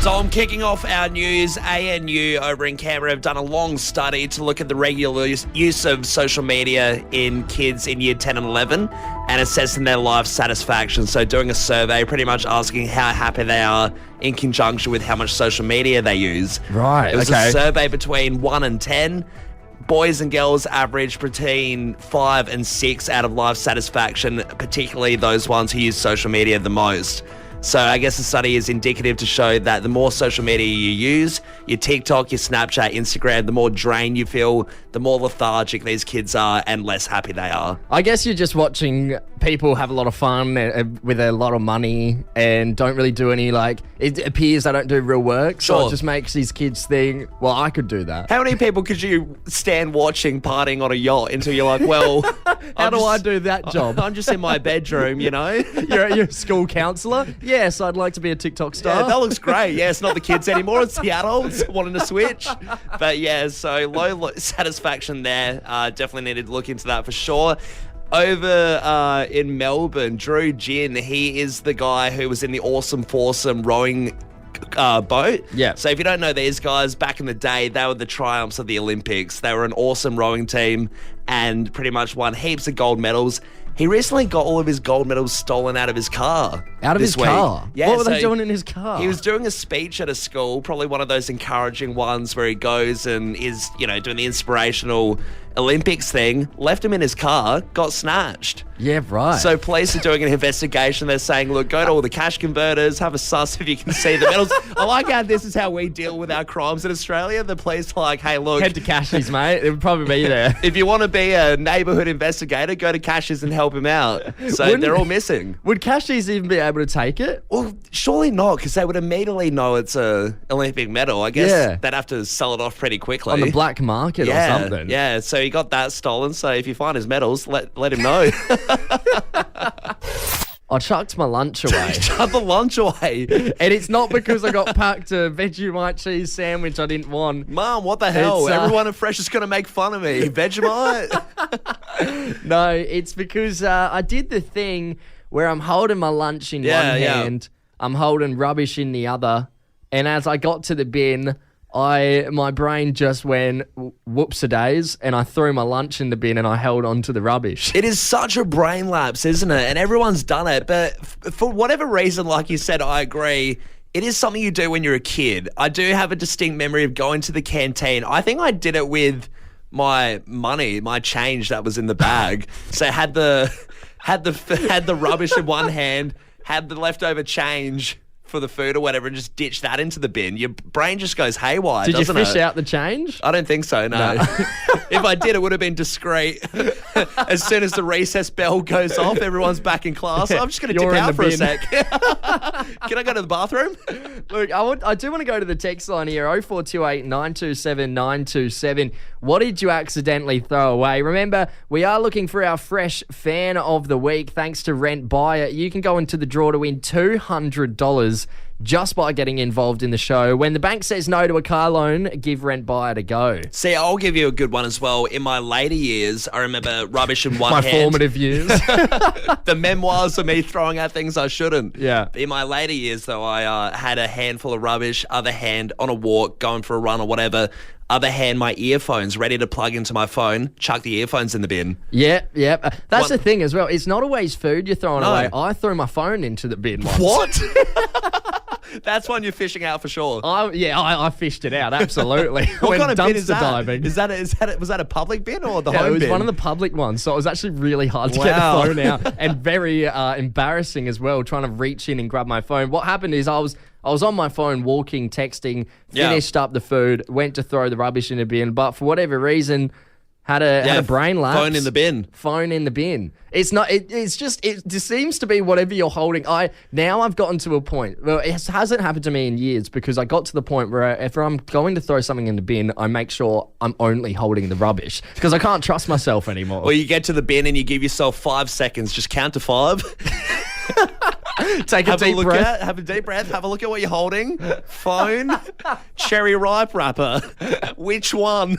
So I'm kicking off our news. ANU over in Canberra have done a long study to look at the regular use of social media in kids in year 10 and 11 and assessing their life satisfaction. So doing a survey, pretty much asking how happy they are in conjunction with how much social media they use. Right, It was a survey between 1 and 10. Boys and girls average between 5 and 6 out of life satisfaction, particularly those ones who use social media the most. So I guess the study is indicative to show that the more social media you use, your TikTok, your Snapchat, Instagram, the more drained you feel, the more lethargic these kids are and less happy they are. I guess you're just watching people have a lot of fun with a lot of money and don't really do any, it appears they don't do real work. So Sure. it just makes these kids think, well, I could do that. How many people could you stand watching partying on a yacht until you're like, well... How do I do that job? I'm just in my bedroom, you know? You're a school counsellor? Yes, I'd like to be a TikTok star. Yeah, that looks great. Yeah, it's not the kids anymore. It's the adults wanting to switch. But yeah, so low satisfaction there. Definitely needed to look into that for sure. Over in Melbourne, Drew Ginn, he is the guy who was in the Awesome Foursome rowing boat. Yeah. So if you don't know these guys, back in the day, they were the triumphs of the Olympics. They were an awesome rowing team and pretty much won heaps of gold medals. He recently got all of his gold medals stolen out of his car. Out of his car? Yeah, What were they doing in his car? He was doing a speech at a school, probably one of those encouraging ones where he goes and is, doing the inspirational Olympics thing, left him in his car, got snatched. Yeah, right. So police are doing an investigation. They're saying, look, go to all the cash converters, have a suss if you can see the medals. I like how this is how we deal with our crimes in Australia. The police are like, hey, look. Head to Cashies, mate. It would probably be there. If you want to be a neighbourhood investigator, go to Cashies and help him out. So they're all missing. Would Cashies even be able to take it? Well, surely not, because they would immediately know it's a Olympic medal. I guess Yeah. they'd have to sell it off pretty quickly. On the black market or something. Yeah, so he got that stolen. So if you find his medals, let him know. I chucked my lunch away. Chuck the lunch away. And it's not because I got packed a Vegemite cheese sandwich I didn't want. Mum, what the hell? It's, Everyone at Fresh is going to make fun of me. Vegemite? No, it's because I did the thing where I'm holding my lunch in one hand, I'm holding rubbish in the other, and as I got to the bin, my brain just went whoops-a-days, and I threw my lunch in the bin and I held on to the rubbish. It is such a brain lapse, isn't it? And everyone's done it. But for whatever reason, like you said, I agree. It is something you do when you're a kid. I do have a distinct memory of going to the canteen. I think I did it with my money, my change that was in the bag. So I had the rubbish in one hand, had the leftover change for the food or whatever, and just ditch that into the bin. Your brain just goes haywire, Did you doesn't fish it? out the change? I don't think so, no. If I did, it would have been discreet. As soon as the recess bell goes off, everyone's back in class. I'm just going to dip out for a sec. Can I go to the bathroom? Look, I do want to go to the text line here, 0428 927 927. What did you accidentally throw away? Remember, we are looking for our fresh fan of the week. Thanks to Rent Buyer, you can go into the draw to win $200 just by getting involved in the show. When the bank says no to a car loan, give Rent Buyer a go. See, I'll give you a good one as well. In my later years, I remember rubbish in one My hand. formative years. The memoirs of me throwing out things I shouldn't. Yeah. In my later years, though, I had a handful of rubbish, other hand on a walk, going for a run or whatever. Other hand, my earphones ready to plug into my phone, chuck the earphones in the bin. Yep. That's the thing as well. It's not always food you're throwing away. I threw my phone into the bin once. What? That's one you're fishing out for sure. I fished it out, absolutely. What kind of bin is dumpster that? diving. Was that a public bin or the Yeah, home it was bin? one of the public ones, so it was actually really hard to get the phone out and very embarrassing as well, trying to reach in and grab my phone. What happened is I was on my phone walking, texting, finished up the food, went to throw the rubbish in a bin, but for whatever reason, had a brain lapse. Phone in the bin. Phone in the bin. It's not. It just seems to be whatever you're holding. Now I've gotten to a point. Well, it hasn't happened to me in years because I got to the point where if I'm going to throw something in the bin, I make sure I'm only holding the rubbish because I can't trust myself anymore. Or you get to the bin and you give yourself 5 seconds. Just count to 5. Take a deep breath. Have a deep breath. Have a look at what you're holding. Phone, cherry ripe wrapper. Which one?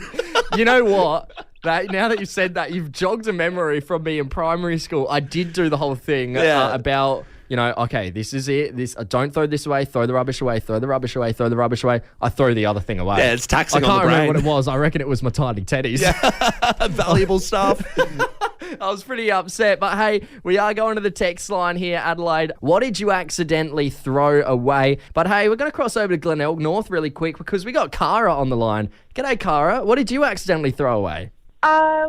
You know what? Now that you've said that, you've jogged a memory from me in primary school. I did do the whole thing about okay, this is it. Don't throw this away. Throw the rubbish away. Throw the rubbish away. Throw the rubbish away. I throw the other thing away. Yeah, it's taxing on the brain. I can't remember what it was. I reckon it was my tiny teddies. Yeah. Valuable stuff. I was pretty upset, but hey, we are going to the text line here, Adelaide. What did you accidentally throw away? But hey, we're going to cross over to Glenelg North really quick because we got Cara on the line. G'day, Cara. What did you accidentally throw away?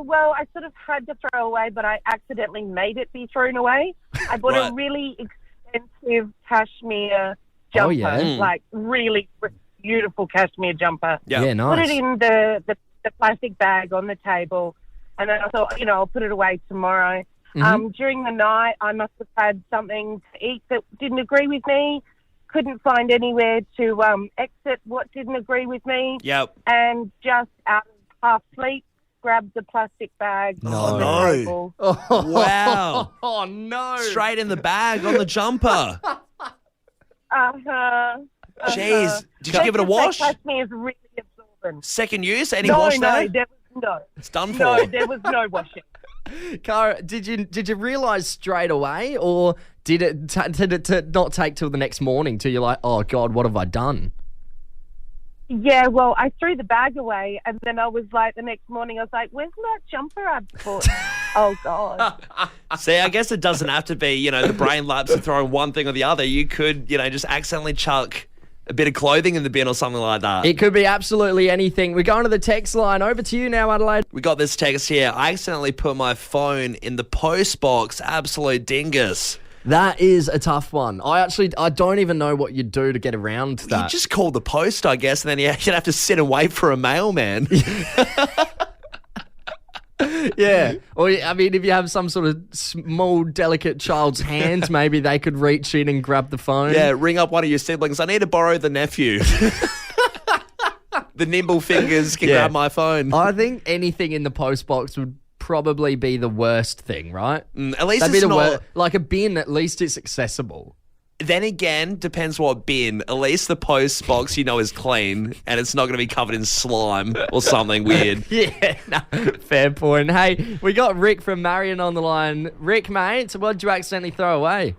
Well, I sort of had to throw away, but I accidentally made it be thrown away. I bought a really expensive cashmere jumper, like really beautiful cashmere jumper. Yeah, nice. Put it in the plastic bag on the table, and then I thought, I'll put it away tomorrow. During the night, I must have had something to eat that didn't agree with me. Couldn't find anywhere to exit what didn't agree with me. Yep. And just out of half sleep, grabbed the plastic bag on the table. Oh, wow. Oh, no. Straight in the bag on the jumper. Jeez. Did you give it a wash? Cashmere is really absorbent. Second use? Any wash there? No. It's done for. No, there was no washing. Cara, did you realise straight away, or did it not take till the next morning till you're like, oh, God, what have I done? Yeah, well, I threw the bag away, and then I was like, the next morning, I was like, where's that jumper I bought? Oh, God. See, I guess it doesn't have to be, the brain lapse of throwing one thing or the other. You could, just accidentally chuck a bit of clothing in the bin or something like that. It could be absolutely anything. We're going to the text line. Over to you now, Adelaide. We got this text here. I accidentally put my phone in the post box. Absolute dingus. That is a tough one. I don't even know what you'd do to get around that. You just call the post, I guess, and then you'd have to sit and wait for a mailman. Yeah. Or, I mean, if you have some sort of small, delicate child's hands, maybe they could reach in and grab the phone. Yeah, ring up one of your siblings. I need to borrow the nephew. The nimble fingers can grab my phone. I think anything in the post box would probably be the worst thing, right? At least it's not... like a bin, at least it's accessible. Then again, depends what bin. At least the post box is clean and it's not going to be covered in slime or something weird. Yeah, no, fair point. Hey, we got Rick from Marion on the line. Rick, mate, what did you accidentally throw away?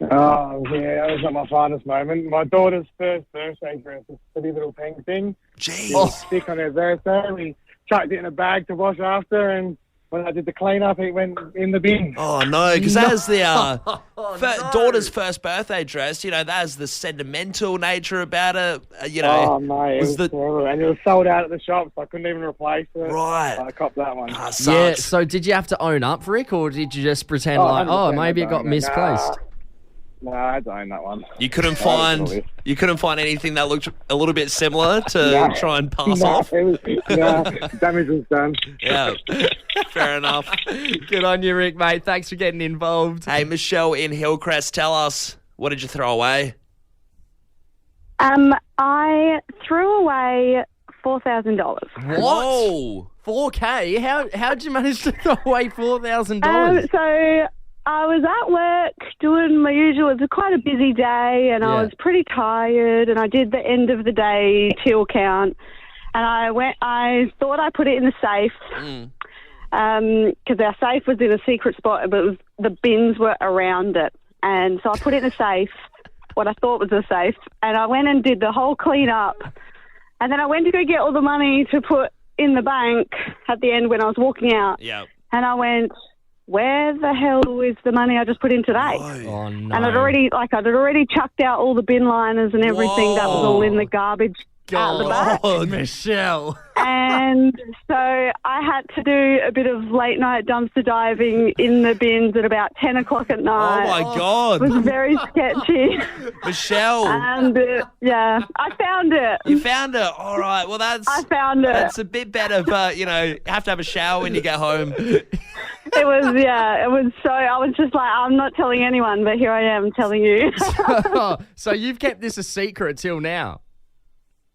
Oh, yeah, that was not my finest moment. My daughter's first birthday dress, this pretty little pink thing. Jeez. It was sick on her birthday. We chucked it in a bag to wash after, and when I did the clean-up, it went in the bin. Oh, no, because that's the daughter's first birthday dress. That has the sentimental nature about it. Oh, mate, it was terrible. And it was sold out at the shop, so I couldn't even replace it. Right. I copped that one. Yeah, so did you have to own up, Rick, or did you just pretend maybe it got misplaced? No, I had to own that one. You couldn't find anything that looked a little bit similar to try and pass off? Damage was done. Yeah, fair enough. Good on you, Rick, mate. Thanks for getting involved. Hey, Michelle in Hillcrest, tell us, what did you throw away? I threw away $4,000. What? Whoa. 4K? How did you manage to throw away $4,000? So I was at work doing my usual. It was quite a busy day, and I was pretty tired. And I did the end of the day till count, and I thought I put it in the safe because our safe was in a secret spot, but the bins were around it. And so I put it in the safe, what I thought was a safe, and I went and did the whole clean up. And then I went to go get all the money to put in the bank at the end when I was walking out. Yeah. And I went, where the hell is the money I just put in today? Oh, no. And I'd already chucked out all the bin liners and everything that was all in the garbage out the back. God, Michelle. And so I had to do a bit of late night dumpster diving in the bins at about 10 o'clock at night. Oh, my God. It was very sketchy. Michelle. And, I found it. You found it. All right. Well, I found it. That's a bit better, but, you have to have a shower when you get home. It was so, I was just like, I'm not telling anyone, but here I am telling you. So you've kept this a secret till now?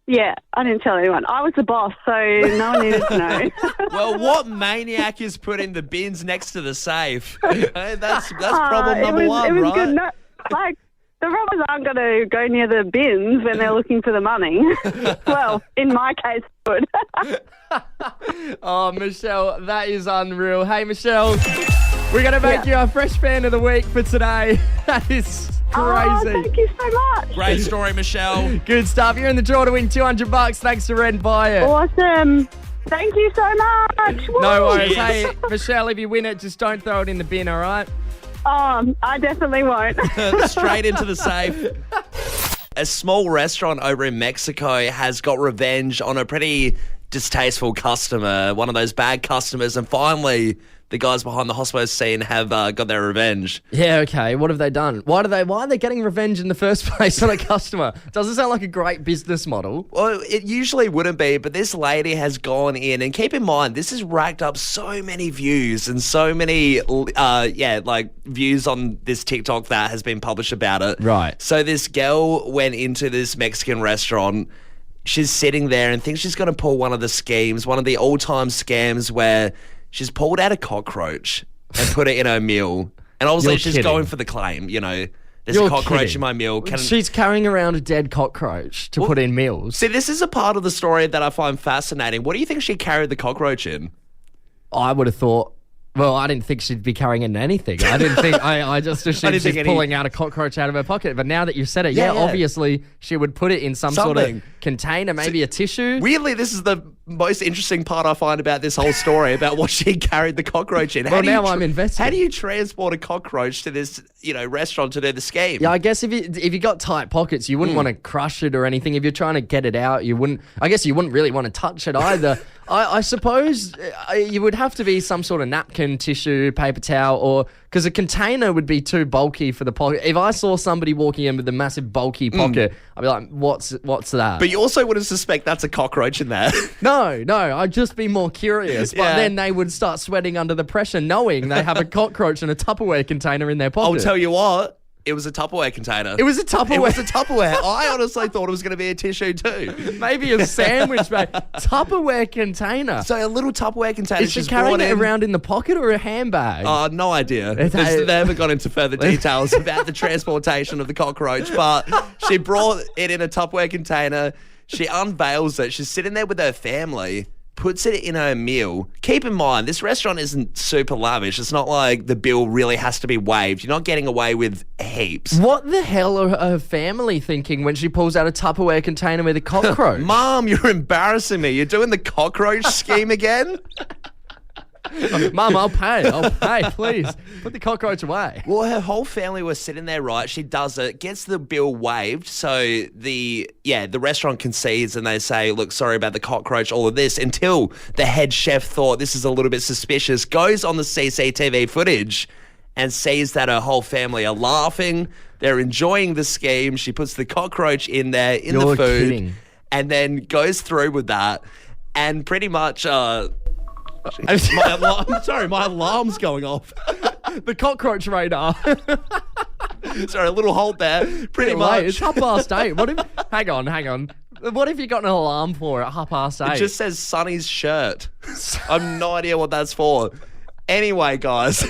Yeah, I didn't tell anyone. I was the boss, so no one needed to know. Well, what maniac is putting the bins next to the safe? That's problem number one, it was right? Good. No, like, the robbers aren't going to go near the bins when they're looking for the money. Well, in my case, good. Oh, Michelle, that is unreal. Hey, Michelle. We're going to make you our fresh fan of the week for today. That is crazy. Oh, thank you so much. Great story, Michelle. Good stuff. You're in the draw to win $200 thanks to Red Buy It. Awesome. Thank you so much. No Woo. worries. Hey, Michelle, if you win it, just don't throw it in the bin, all right? I definitely won't. Straight into the safe. A small restaurant over in Mexico has got revenge on a pretty distasteful customer, one of those bad customers, and finally the guys behind the hospital scene have got their revenge. Yeah, okay. What have they done? Why are they getting revenge in the first place on a customer? Doesn't sound like a great business model. Well, it usually wouldn't be, but this lady has gone in, and keep in mind, this has racked up so many views and so many, views on this TikTok that has been published about it. Right. So this girl went into this Mexican restaurant. She's sitting there and thinks she's going to pull one of the all-time scams where she's pulled out a cockroach and put it in her meal. And obviously she's going for the claim, there's a cockroach in my meal. She's carrying around a dead cockroach to put in meals. See, this is a part of the story that I find fascinating. What do you think she carried the cockroach in? I would have thought... Well, I didn't think she'd be carrying in anything. I didn't think. I just assumed she's pulling out a cockroach out of her pocket. But now that you've said it, obviously she would put it in some sort of container, maybe a tissue. Weirdly, this is the most interesting part I find about this whole story about what she carried the cockroach in. Well, now I'm invested. How do you transport a cockroach to this, restaurant to do the scheme? Yeah, I guess if you got tight pockets, you wouldn't want to crush it or anything. If you're trying to get it out, you wouldn't. I guess you wouldn't really want to touch it either. I suppose you would have to be some sort of napkin, tissue, paper towel, or because a container would be too bulky for the pocket. If I saw somebody walking in with a massive bulky pocket, I'd be like, "What's that?" But you also wouldn't suspect that's a cockroach in there. No, I'd just be more curious. But then they would start sweating under the pressure, knowing they have a cockroach in a Tupperware container in their pocket. I'll tell you what. It was a Tupperware container. It was a Tupperware. It was a Tupperware. I honestly thought it was going to be a tissue too. Maybe a sandwich bag. Tupperware container. So a little Tupperware container. Is she carrying it around in the pocket or a handbag? No idea. They haven't gone into further details about the transportation of the cockroach, but she brought it in a Tupperware container. She unveils it. She's sitting there with her family. Puts it in her meal. Keep in mind, this restaurant isn't super lavish. It's not like the bill really has to be waived. You're not getting away with heaps. What the hell are her family thinking when she pulls out a Tupperware container with a cockroach? Mom, you're embarrassing me. You're doing the cockroach scheme again? Mum, I'll pay, please. Put the cockroach away. Well, her whole family was sitting there, right? She does it, gets the bill waived. So the restaurant concedes and they say, look, sorry about the cockroach, all of this, until the head chef thought this is a little bit suspicious, goes on the CCTV footage and sees that her whole family are laughing. They're enjoying the scheme. She puts the cockroach in there, in the food. Kidding. And then goes through with that. And pretty much... my alarm's going off. The cockroach radar. Sorry, a little halt there. Pretty much. It's 8:30. Hang on. What have you got an alarm for at 8:30? It just says Sonny's shirt. I have no idea what that's for. Anyway, guys.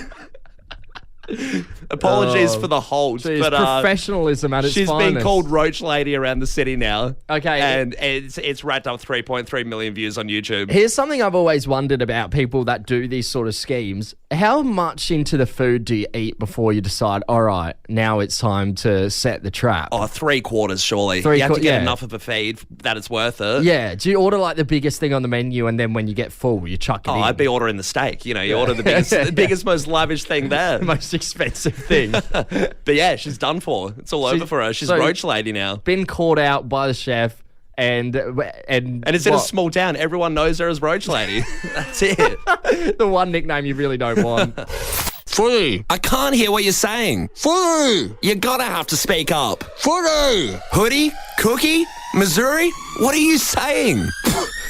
Apologies for the halt, geez, but professionalism at its finest. She's been called Roach Lady around the city now. Okay, and it's racked up 3.3 million views on YouTube. Here's something I've always wondered about people that do these sort of schemes. How much into the food do you eat before you decide, all right, now it's time to set the trap? Oh, 3/4 surely. You have to get enough of a feed that it's worth it. Yeah. Do you order like the biggest thing on the menu and then when you get full, you chuck it in? I'd be ordering the steak. You order the biggest, most lavish thing there. The most expensive thing. But yeah, she's done for. It's all over for her. She's Roach Lady now. Been caught out by the chef. And it's in a small town. Everyone knows her as Roach Lady. That's it. The one nickname you really don't want. Footy. I can't hear what you're saying. Footy. You gotta have to speak up. Footy. Hoodie? Cookie? Missouri? What are you saying?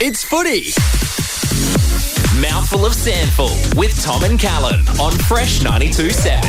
It's footy. Mouthful of SANFL with Tom and Callum on Fresh 92.7.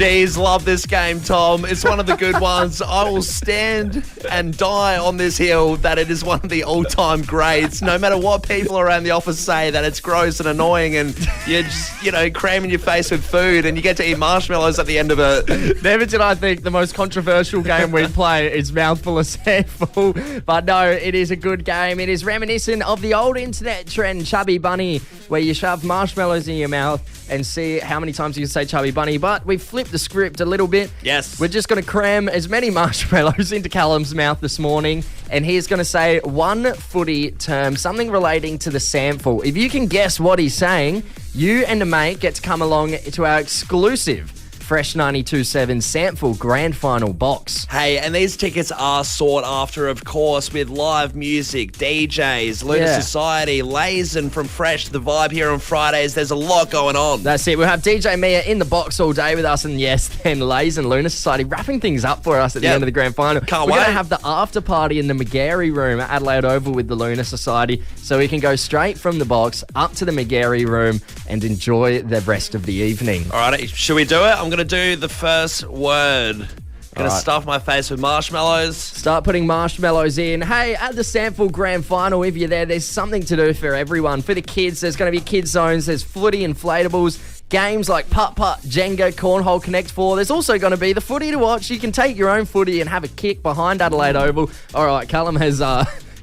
Jeez, love this game, Tom. It's one of the good ones. I will stand and die on this hill that it is one of the all-time greats. No matter what people around the office say that it's gross and annoying and you're just, cramming your face with food and you get to eat marshmallows at the end of it. Never did I think the most controversial game we'd play is Mouthful of SANFL. But no, it is a good game. It is reminiscent of the old internet trend, Chubby Bunny, where you shove marshmallows in your mouth and see how many times you can say Chubby Bunny. But we've flipped the script a little bit. Yes. We're just going to cram as many marshmallows into Callum's mouth this morning, and he's going to say one footy term, something relating to the SANFL. If you can guess what he's saying, you and a mate get to come along to our exclusive Fresh 92.7 SANFL Grand Final box. Hey, and these tickets are sought after, of course, with live music, DJs, Lunar Society, Lazen from Fresh, The Vibe here on Fridays. There's a lot going on. That's it. We'll have DJ Mia in the box all day with us, and yes, then Lazen, Lunar Society wrapping things up for us at the end of the Grand Final. Can't We're wait. going to have the after party in the McGarry room at Adelaide Oval with the Lunar Society, so we can go straight from the box up to the McGarry room and enjoy the rest of the evening. All right, should we do it? I'm going to do the first word. Gonna stuff my face with marshmallows. Start putting marshmallows in. Hey, at the SANFL Grand Final, if you're there's something to do for everyone. For the kids, there's going to be kids zones, there's footy inflatables, games like putt-putt, Jenga, Cornhole Connect 4. There's also going to be the footy to watch. You can take your own footy and have a kick behind Adelaide Oval. All right, Callum has...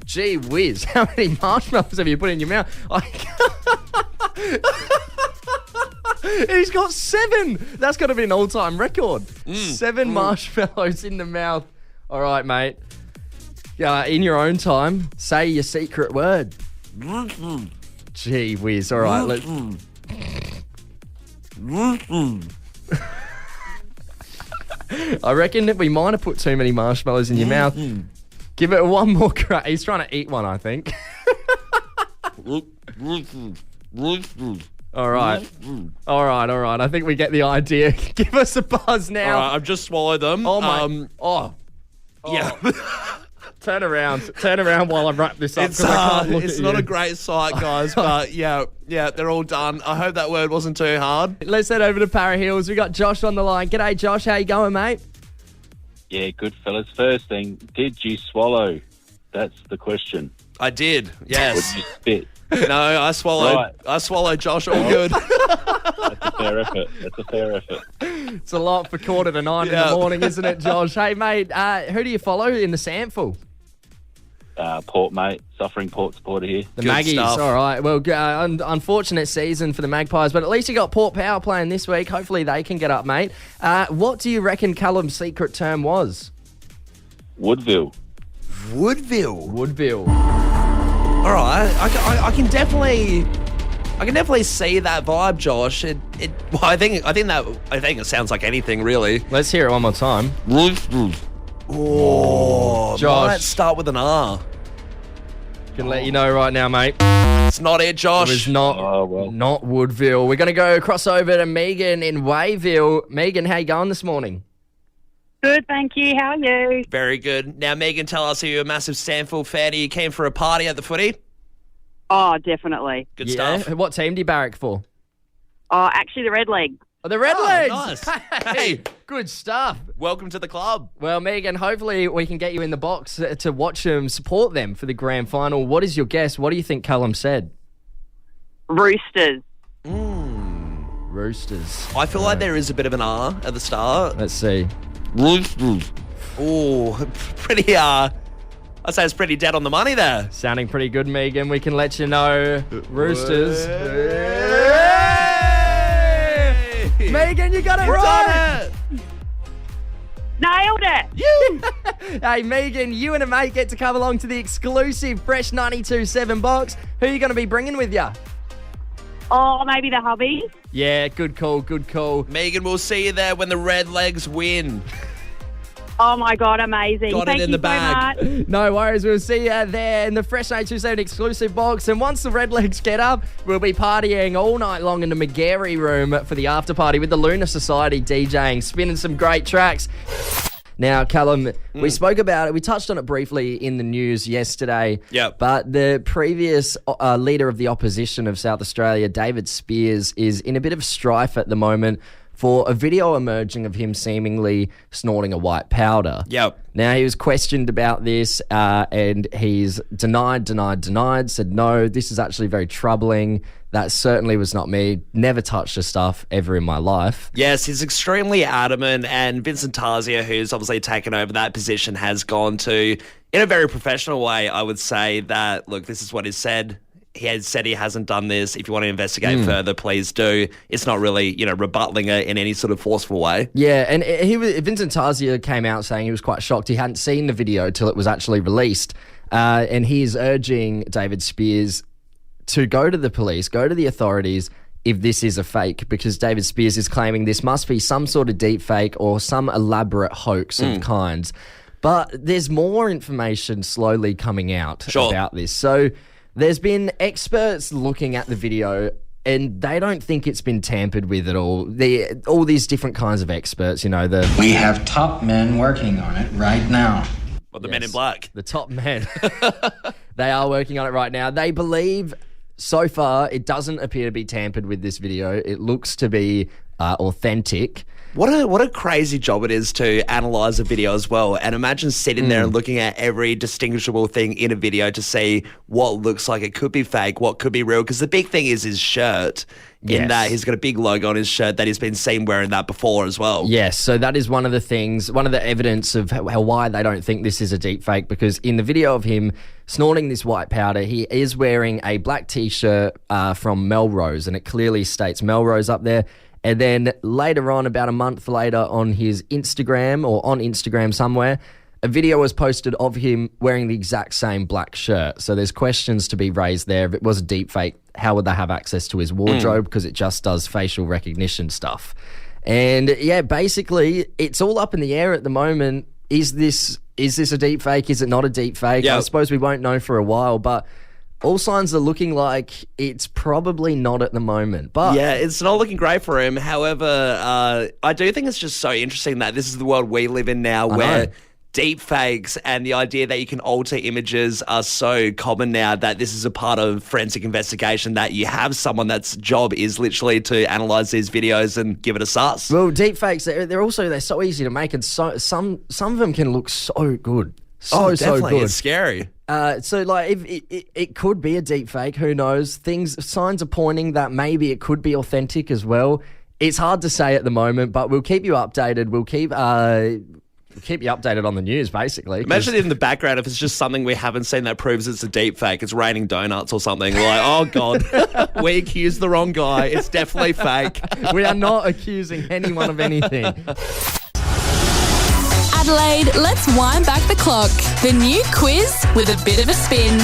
Gee whiz, how many marshmallows have you put in your mouth? He's got 7. That's got to be an all-time record. 7 marshmallows in the mouth. All right, mate. In your own time, say your secret word. Gee whiz. All right, let's... I reckon that we might have put too many marshmallows in your mouth. Give it one more crack. He's trying to eat one, I think. All right. I think we get the idea. Give us a buzz now. All right, I've just swallowed them. Oh, my. Yeah. Turn around while I wrap this up. It's I can't look it's at not you. a great sight, guys, but yeah, they're all done. I hope that word wasn't too hard. Let's head over to Para Hills. We got Josh on the line. G'day, Josh. How you going, mate? Yeah, good fellas. First thing, did you swallow? That's the question. I did, Or yes. did you spit? No, I swallowed. Right. I swallowed, Josh. All good. That's a fair effort. It's a lot for 8:45 in the morning, isn't it, Josh? Hey, mate, who do you follow in the SANFL? Port, mate. Suffering Port supporter here. The Good Maggies. stuff. All right. Well, unfortunate season for the Magpies, but at least you got Port Power playing this week. Hopefully they can get up, mate. What do you reckon Callum's secret term was? Woodville. Woodville. All right, I can definitely see that vibe, Josh. I think it sounds like anything really. Let's hear it one more time. Oh, Josh. might start with an R. Can let you know right now, mate. It's not it, Josh. It was not Woodville. We're going to go cross over to Megan in Wayville. Megan, how you going this morning? Good, thank you. How are you? Very good. Now, Megan, tell us, are you a massive SANFL fan? Are you came for a party at the footy? Oh, definitely. Good stuff. What team do you barrack for? Oh, actually, the Red Leg. Oh, the Redlegs. Nice. Hey, good stuff. Welcome to the club. Well, Megan, hopefully we can get you in the box to watch them, support them for the grand final. What is your guess? What do you think Callum said? Roosters. Roosters. I feel like there is a bit of an R at the start. Let's see. Oh, pretty, I'd say it's pretty dead on the money there. Sounding pretty good, Megan. We can let you know. Roosters. Hey! Megan, you got it You've right. done it. Nailed it. Hey, Megan, you and a mate get to come along to the exclusive Fresh 92.7 box. Who are you going to be bringing with you? Oh, maybe the hubby. Yeah, good call, good call. Megan, we'll see you there when the Red Legs win. Oh, my God, amazing. Got it Thank in you the bag. so much. No worries, we'll see you there in the Fresh 92.7 exclusive box. And once the Redlegs get up, we'll be partying all night long in the McGarry room for the after party with the Lunar Society DJing, spinning some great tracks. Now, Callum, we spoke about it. We touched on it briefly in the news yesterday. Yep. But the previous leader of the opposition of South Australia, David Spears, is in a bit of strife at the moment for a video emerging of him seemingly snorting a white powder. Yep. Now, he was questioned about this and he's denied, said, no, this is actually very troubling. That certainly was not me. Never touched the stuff ever in my life. Yes, he's extremely adamant, and Vincent Tarzia, who's obviously taken over that position, has gone to, in a very professional way, I would say that, look, this is what he said. He has said he hasn't done this. If you want to investigate further, please do. It's not really, rebuttaling it in any sort of forceful way. Yeah, and Vincent Tarzia came out saying he was quite shocked. He hadn't seen the video till it was actually released. And he is urging David Spears to go to the police, go to the authorities if this is a fake, because David Spears is claiming this must be some sort of deep fake or some elaborate hoax of kinds. But there's more information slowly coming out about this. So there's been experts looking at the video and they don't think it's been tampered with at all. All these different kinds of experts, We have top men working on it right now. Well, the men in black. The top men. They are working on it right now. They believe so far it doesn't appear to be tampered with, this video. It looks to be authentic. What a crazy job it is to analyze a video as well. And imagine sitting there and looking at every distinguishable thing in a video to see what looks like it could be fake, what could be real. Because the big thing is his shirt. In that he's got a big logo on his shirt that he's been seen wearing that before as well. Yes, so that is one of the things, one of the evidence of why they don't think this is a deep fake, because in the video of him snorting this white powder, he is wearing a black T-shirt from Melrose, and it clearly states Melrose up there. And then later on, about a month later, on his Instagram or on Instagram somewhere, a video was posted of him wearing the exact same black shirt. So there's questions to be raised there. If it was a deep fake, how would they have access to his wardrobe? Because it just does facial recognition stuff. And yeah, basically, it's all up in the air at the moment. Is this a deep fake? Is it not a deep fake? Yep. I suppose we won't know for a while, but all signs are looking like it's probably not at the moment. But yeah, it's not looking great for him. However, I do think it's just so interesting that this is the world we live in now, where deep fakes and the idea that you can alter images are so common now that this is a part of forensic investigation, that you have someone that's job is literally to analyze these videos and give it a sus. Well, deep fakes, they're so easy to make, and some of them can look so good. So definitely. good. It's scary. So like, if it could be a deep fake, who knows? Signs are pointing that maybe it could be authentic as well. It's hard to say at the moment, but we'll keep you updated. We'll keep you updated on the news, basically. Imagine in the background if it's just something we haven't seen that proves it's a deep fake. It's raining donuts or something. We're like, oh God, we accused the wrong guy. It's definitely fake. We are not accusing anyone of anything. Adelaide, let's wind back the clock. The new quiz with a bit of a spin.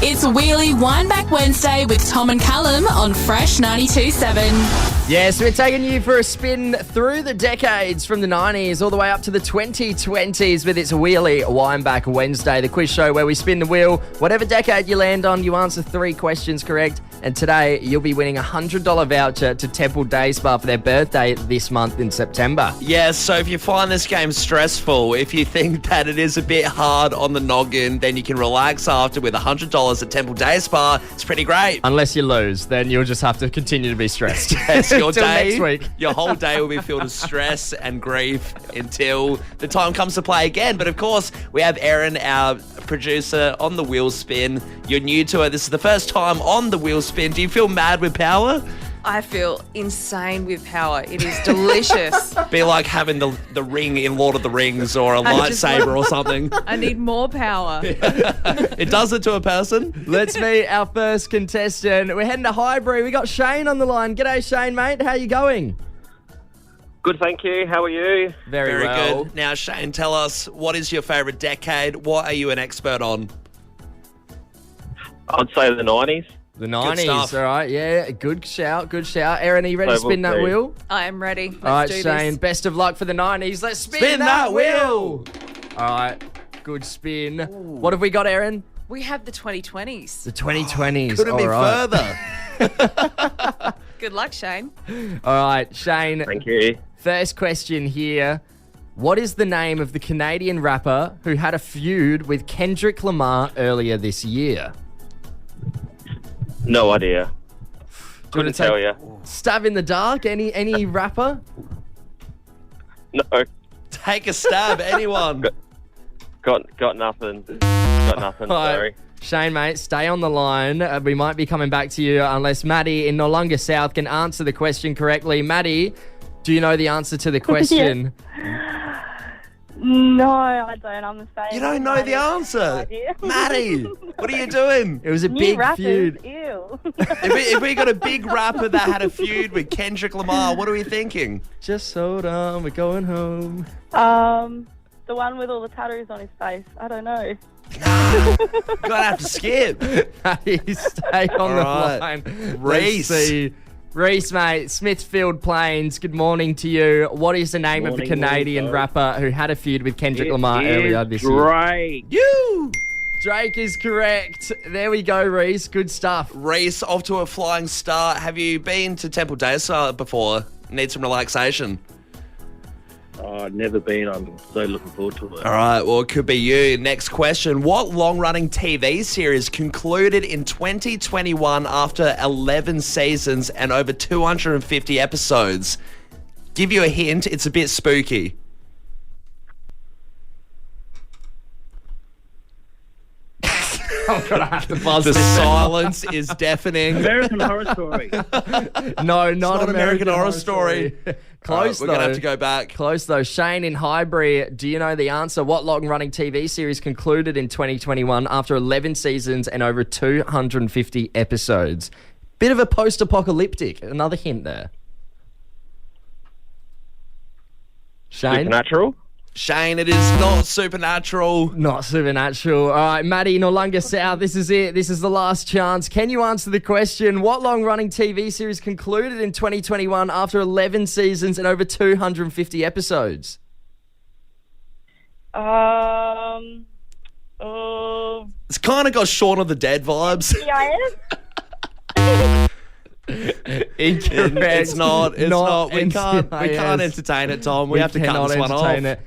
It's Wheelie Windback Wednesday with Tom and Callum on Fresh 92.7. Yes, we're taking you for a spin through the decades from the 90s all the way up to the 2020s with its Wheelie Windback Wednesday, the quiz show where we spin the wheel. Whatever decade you land on, you answer 3 questions correct. And today, you'll be winning a $100 voucher to Temple Day Spa for their birthday this month in September. Yes, so if you find this game stressful, if you think that it is a bit hard on the noggin, then you can relax after with $100 at Temple Day Spa. It's pretty great. Unless you lose, then you'll just have to continue to be stressed. Yes, your Till day, next week. Your whole day will be filled with stress and grief until the time comes to play again. But of course, we have Erin, our producer, on the wheel spin. You're new to it. This is the first time on the wheel spin. Do you feel mad with power? I feel insane with power. It is delicious. Be like having the ring in Lord of the Rings or a lightsaber or something. I need more power. It does it to a person. Let's meet our first contestant. We're heading to Highbury. We got Shane on the line. G'day, Shane, mate. How you going? Good, thank you. How are you? Very well. Good. Now, Shane, tell us, what is your favourite decade? What are you an expert on? I'd say the 90s. The 90s, all right. Yeah, good shout, good shout. Erin, are you ready to spin that wheel? I am ready. Let's all right, do Shane, this. best of luck for the 90s. Let's spin that wheel. All right, good spin. Ooh. What have we got, Erin? We have the 2020s. The 2020s. Couldn't be right. further. Good luck, Shane. All right, Shane. Thank you. First question here. What is the name of the Canadian rapper who had a feud with Kendrick Lamar earlier this year? No idea. Couldn't tell you. Stab in the dark? Any rapper? No. Take a stab, anyone. Got nothing. Got nothing. All right. Sorry. Shane, mate, stay on the line. We might be coming back to you unless Maddie in Noarlunga South can answer the question correctly. Maddie, do you know the answer to the question? No, I don't. I'm the same. You don't know the answer. Maddie, what are you doing? It was a big feud. Ew. If we got a big rapper that had a feud with Kendrick Lamar, what are we thinking? Just hold on, we're going home. The one with all the tattoos on his face. I don't know. You're gonna have to skip. Maddie, stay on the line. Reese. Let's see. Reese, mate, Smithfield Plains, good morning to you. What is the name of the Canadian rapper who had a feud with Kendrick Lamar earlier this year? Drake. Drake is correct. There we go, Reese. Good stuff. Reese, off to a flying start. Have you been to Temple Day before? Need some relaxation? Oh, never been. I'm so looking forward to it. All right, well, it could be you. Next question. What long-running TV series concluded in 2021 after 11 seasons and over 250 episodes? Give you a hint, it's a bit spooky. I'm going to have to buzz The this in. silence is deafening. American Horror Story. No, not American Horror Story. Close, We're though. going to have to go back. Close, though. Shane in Highbury, do you know the answer? What long-running TV series concluded in 2021 after 11 seasons and over 250 episodes? Bit of a post-apocalyptic. Another hint there. Shane? Supernatural. Shane, it is not Supernatural. Not Supernatural. All right, Maddie, Noarlunga South, this is it. This is the last chance. Can you answer the question? What long-running TV series concluded in 2021 after 11 seasons and over 250 episodes? It's kind of got Shaun of the Dead vibes. Incorrect. It's not. We can't NCIS. entertain it, Tom. We have to cut this one off. It.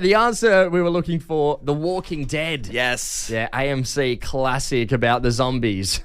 The answer we were looking for, The Walking Dead. Yes. Yeah, AMC classic about the zombies.